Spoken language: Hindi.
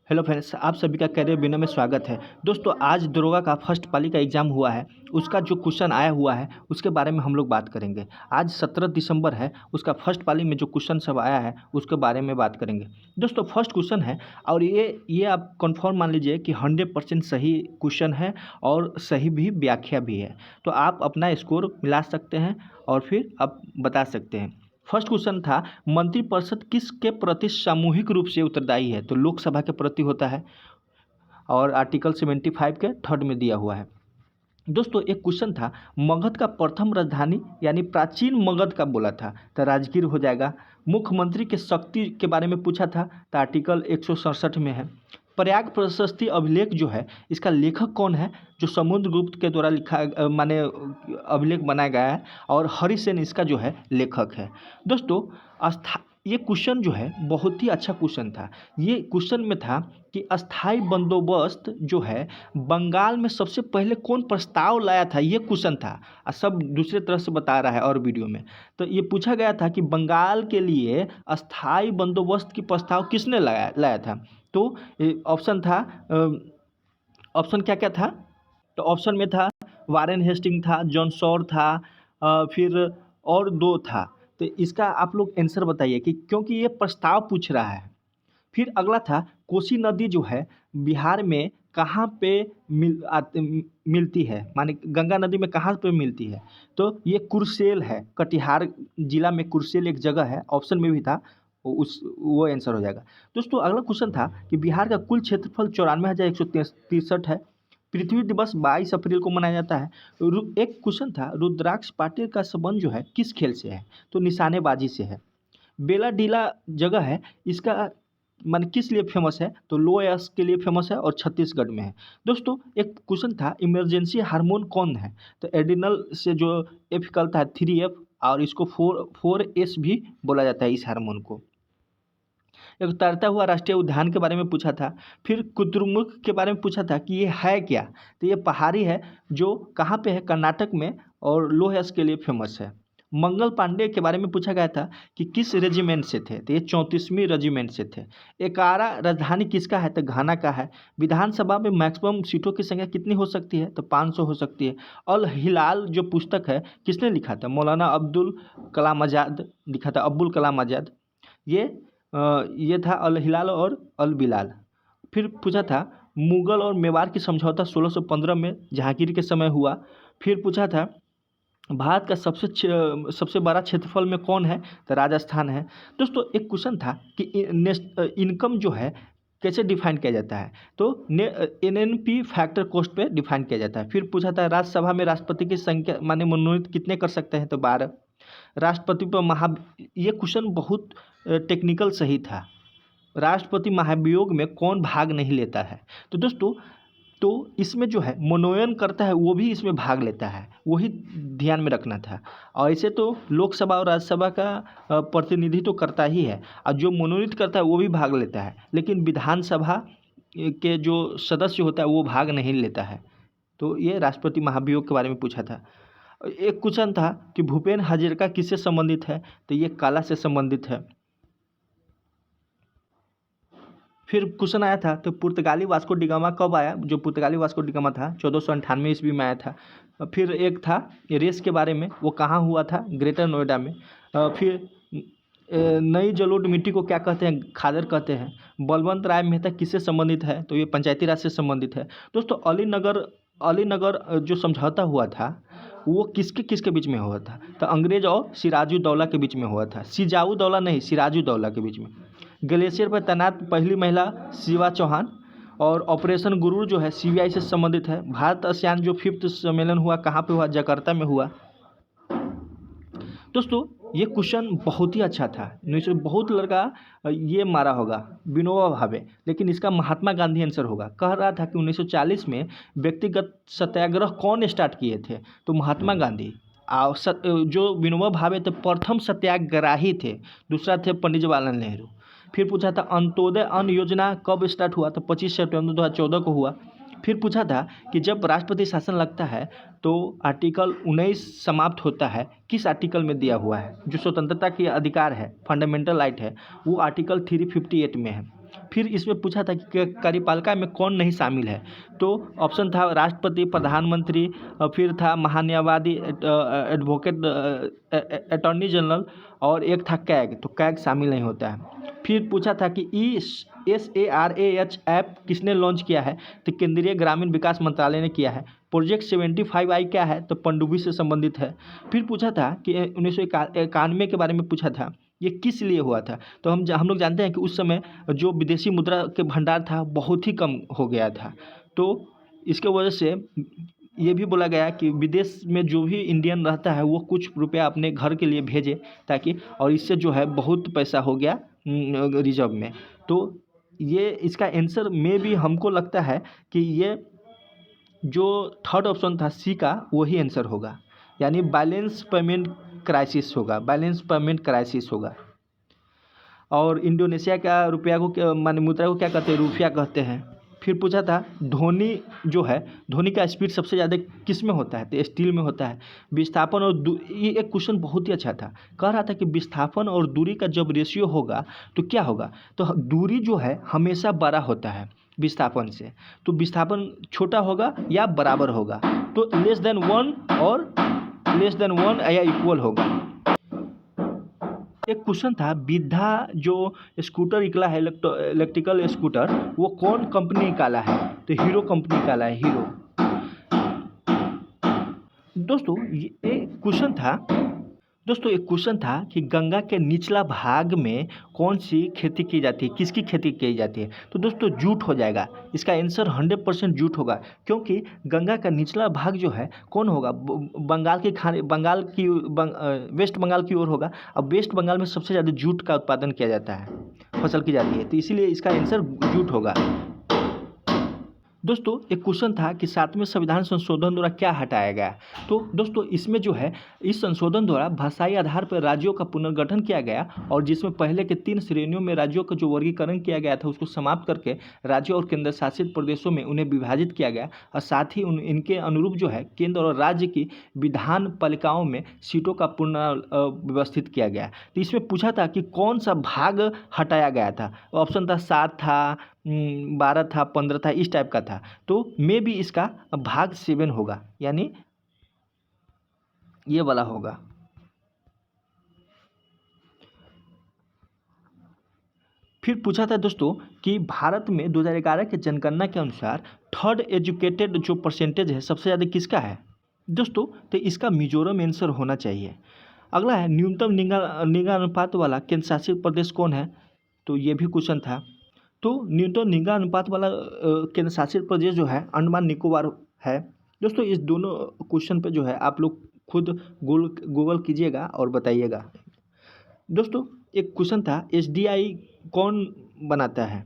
हेलो फ्रेंड्स, आप सभी का करियर बिना में स्वागत है। दोस्तों, आज दरोगा का फर्स्ट पाली का एग्ज़ाम हुआ है। उसका जो क्वेश्चन आया हुआ है उसके बारे में हम लोग बात करेंगे। आज 17 दिसंबर है, उसका फर्स्ट पाली में जो क्वेश्चन सब आया है उसके बारे में बात करेंगे। दोस्तों, फर्स्ट क्वेश्चन है और ये आप कंफर्म मान लीजिए कि 100% सही क्वेश्चन है और सही भी व्याख्या भी है। तो आप अपना स्कोर मिला सकते हैं और फिर आप बता सकते हैं। फर्स्ट क्वेश्चन था, मंत्रिपरिषद किसके प्रति सामूहिक रूप से उत्तरदायी है? तो लोकसभा के प्रति होता है और आर्टिकल 75 के थर्ड में दिया हुआ है। दोस्तों, एक क्वेश्चन था, मगध का प्रथम राजधानी यानी प्राचीन मगध का बोला था तो राजगीर हो जाएगा। मुख्यमंत्री के शक्ति के बारे में पूछा था तो आर्टिकल 167 में है। प्रयाग प्रशस्ति अभिलेख जो है इसका लेखक कौन है? जो समुद्रगुप्त के द्वारा लिखा माने अभिलेख बनाया गया है और हरिसेन इसका जो है लेखक है। दोस्तों, ये क्वेश्चन जो है बहुत ही अच्छा क्वेश्चन था। ये क्वेश्चन में था कि अस्थाई बंदोबस्त जो है बंगाल में सबसे पहले कौन प्रस्ताव लाया था, ये क्वेश्चन था। सब दूसरे तरह से बता रहा है और वीडियो में। तो ये पूछा गया था कि बंगाल के लिए अस्थाई बंदोबस्त की प्रस्ताव किसने लाया था? तो ऑप्शन था, ऑप्शन क्या क्या था? तो ऑप्शन में था वारेन हेस्टिंग था, जॉन सॉर था, फिर और दो था। तो इसका आप लोग आंसर बताइए कि क्योंकि ये प्रस्ताव पूछ रहा है। फिर अगला था, कोसी नदी जो है बिहार में कहाँ पे मिलती है, माने गंगा नदी में कहाँ पे मिलती है? तो ये कुर्सेल है, कटिहार जिला में कुर्सेल एक जगह है। ऑप्शन में भी था, वो आंसर हो जाएगा। दोस्तों, अगला क्वेश्चन था कि बिहार का कुल क्षेत्रफल 94,163 है। पृथ्वी दिवस 22 अप्रैल को मनाया जाता है। एक क्वेश्चन था, रुद्राक्ष पाटिल का संबंध जो है किस खेल से है? तो निशानेबाजी से है। बेला डीला जगह है, इसका मान किस लिए फेमस है? तो लो यश के लिए फेमस है और छत्तीसगढ़ में है। दोस्तों, एक क्वेश्चन था, इमरजेंसी हार्मोन कौन है? तो एड्रिनल से जो एफ निकलता है 3F और इसको 4S भी बोला जाता है इस हार्मोन को। एक तैरता हुआ राष्ट्रीय उद्यान के बारे में पूछा था। फिर कुद्रुमुख के बारे में पूछा था कि ये है क्या? तो ये पहाड़ी है जो कहाँ पे है? कर्नाटक में और लो यश के लिए फेमस है। मंगल पांडे के बारे में पूछा गया था कि किस रेजिमेंट से थे? तो ये 34वीं रेजिमेंट से थे। एकारा राजधानी किसका है? तो घाना का है। विधानसभा में मैक्सिमम सीटों की संख्या कितनी हो सकती है? तो 500 हो सकती है। अल हिलाल जो पुस्तक है किसने लिखा था? मौलाना अब्दुल कलाम आज़ाद लिखा था, अब्दुल कलाम आज़ाद। ये था अल हिलाल और अल बिलाल। फिर पूछा था, मुगल और मेवाड़ की समझौता 1615 में जहांगीर के समय हुआ। फिर पूछा था, भारत का सबसे बड़ा क्षेत्रफल में कौन है? तो राजस्थान है। दोस्तों, एक क्वेश्चन था कि इनकम जो है कैसे डिफाइन किया जाता है? तो NNP फैक्टर कॉस्ट पे डिफाइन किया जाता है। फिर पूछा था, राज्यसभा में राष्ट्रपति की संख्या माने मनोनीत कितने कर सकते हैं? तो 12। राष्ट्रपति पर ये क्वेश्चन बहुत टेक्निकल सही था। राष्ट्रपति महाभियोग में कौन भाग नहीं लेता है? तो दोस्तों, तो इसमें जो है मनोनयन करता है वो भी इसमें भाग लेता है, वही ध्यान में रखना था। और ऐसे तो लोकसभा और राज्यसभा का प्रतिनिधित्व तो करता ही है और जो मनोनीत करता है वो भी भाग लेता है, लेकिन विधानसभा के जो सदस्य होता है वो भाग नहीं लेता है। तो ये राष्ट्रपति महाभियोग के बारे में पूछा था। एक क्वेश्चन था कि भूपेन हजारिका किससे संबंधित है? तो ये कला से संबंधित है। फिर क्वेश्चन आया था, तो पुर्तगाली वास्को डिगामा कब आया? जो पुर्तगाली वास्को डिगामा था 1498 ईस्वी में आया था। फिर एक था रेस के बारे में, वो कहाँ हुआ था? ग्रेटर नोएडा में। फिर नई जलोढ़ मिट्टी को क्या कहते हैं? खादर कहते हैं। बलवंत राय मेहता किससे संबंधित है? तो ये पंचायती राज से संबंधित है। दोस्तों, अलीनगर जो समझौता हुआ था वो किसके किसके बीच में हुआ था? तो अंग्रेज और सिराजुद्दौला के बीच में हुआ था। सिजाउद्दौला नहीं, सिराजुद्दौला के बीच में। ग्लेशियर पर तैनात पहली महिला शिवा चौहान। और ऑपरेशन गुरूर जो है CBI से संबंधित है। भारत आसियान जो 5th सम्मेलन हुआ कहाँ पे हुआ? जकार्ता में हुआ। दोस्तों, ये क्वेश्चन बहुत ही अच्छा था। बहुत लड़का ये मारा होगा विनोबा भावे, लेकिन इसका महात्मा गांधी आंसर होगा। कह रहा था कि 1940 में व्यक्तिगत सत्याग्रह कौन स्टार्ट किए थे? तो महात्मा गांधी। और जो विनोबा भावे थे प्रथम सत्याग्रही थे, दूसरा थे पंडित जवाहरलाल नेहरू। फिर पूछा था, अंत्योदय अन्न योजना कब स्टार्ट हुआ? तो 25 सितंबर 2014 को हुआ। फिर पूछा था कि जब राष्ट्रपति शासन लगता है तो आर्टिकल 19 समाप्त होता है, किस आर्टिकल में दिया हुआ है? जो स्वतंत्रता की अधिकार है, फंडामेंटल राइट है, वो आर्टिकल 358 में है। फिर इसमें पूछा था कि कार्यपालिका में कौन नहीं शामिल है। तो ऑप्शन था राष्ट्रपति, प्रधानमंत्री, और फिर था महान्यायवादी, एडवोकेट, अटॉर्नी जनरल, और एक था कैग। तो कैग शामिल नहीं होता है। फिर पूछा था कि SARAH ऐप किसने लॉन्च किया है। तो केंद्रीय ग्रामीण विकास मंत्रालय ने किया है। प्रोजेक्ट 75I क्या है। तो पनडुब्बी से संबंधित है। फिर पूछा था कि 1991 के बारे में पूछा था, ये किस लिए हुआ था। तो हम लोग जानते हैं कि उस समय जो विदेशी मुद्रा के भंडार था बहुत ही कम हो गया था। तो इसके वजह से ये भी बोला गया कि विदेश में जो भी इंडियन रहता है वो कुछ रुपया अपने घर के लिए भेजे, ताकि, और इससे जो है बहुत पैसा हो गया रिजर्व में। तो ये इसका आंसर में भी हमको लगता है कि ये जो थर्ड ऑप्शन था सी का, वही आंसर होगा, यानी बैलेंस पेमेंट क्राइसिस होगा, बैलेंस पेमेंट क्राइसिस होगा। और इंडोनेशिया का रुपया को माने मुद्रा को क्या कहते हैं, रुपया कहते हैं। फिर पूछा था ध्वनि जो है, ध्वनि का स्पीड सबसे ज़्यादा किस में होता है। तो स्टील में होता है। विस्थापन और ये एक क्वेश्चन बहुत ही अच्छा था। कह रहा था कि विस्थापन और दूरी का जब रेशियो होगा तो क्या होगा। तो दूरी जो है हमेशा बड़ा होता है विस्थापन से। तो विस्थापन छोटा होगा या बराबर होगा। तो लेस देन 1 और लेस देन 1 या इक्वल होगा। एक क्वेश्चन था विद्या जो स्कूटर निकला है, इलेक्ट्रिकल स्कूटर, वो कौन कंपनी निकाला है। तो हीरो कंपनी निकाला है, हीरो। दोस्तों एक क्वेश्चन था कि गंगा के निचला भाग में कौन सी खेती की जाती है, किसकी खेती की जाती है। तो दोस्तों जूट हो जाएगा। इसका आंसर 100% जूट होगा, क्योंकि गंगा का निचला भाग जो है कौन होगा, वेस्ट बंगाल की ओर होगा। अब वेस्ट बंगाल में सबसे ज़्यादा जूट का उत्पादन किया जाता है, फसल की जाती है। तो इसीलिए इसका आंसर जूट होगा। दोस्तों एक क्वेश्चन था कि 7वें संविधान संशोधन द्वारा क्या हटाया गया। तो दोस्तों इसमें जो है, इस संशोधन द्वारा भाषाई आधार पर राज्यों का पुनर्गठन किया गया, और जिसमें पहले के 3 श्रेणियों में राज्यों का जो वर्गीकरण किया गया था उसको समाप्त करके राज्यों और केंद्र शासित प्रदेशों में उन्हें विभाजित किया गया। और साथ ही इनके अनुरूप जो है केंद्र और राज्य की विधान पालिकाओं में सीटों का पुनर्व्यवस्थित किया गया। तो इसमें पूछा था कि कौन सा भाग हटाया गया था। ऑप्शन था 7 था, 12 था, 15 था, इस टाइप का था। तो मे भी इसका भाग 7 होगा, यानी ये वाला होगा। फिर पूछा था दोस्तों कि भारत में 2011 के जनगणना के अनुसार थर्ड एजुकेटेड जो परसेंटेज है सबसे ज़्यादा किसका है। दोस्तों तो इसका मिजोरम आंसर होना चाहिए। अगला है न्यूनतम निगाह अनुपात वाला केंद्र शासित प्रदेश कौन है। तो ये भी क्वेश्चन था। तो न्यूनतम निगाह अनुपात वाला केंद्र शासित प्रदेश जो है अंडमान निकोबार है। दोस्तों इस दोनों क्वेश्चन पे जो है आप लोग खुद गूगल कीजिएगा और बताइएगा। दोस्तों एक क्वेश्चन था SDI कौन बनाता है।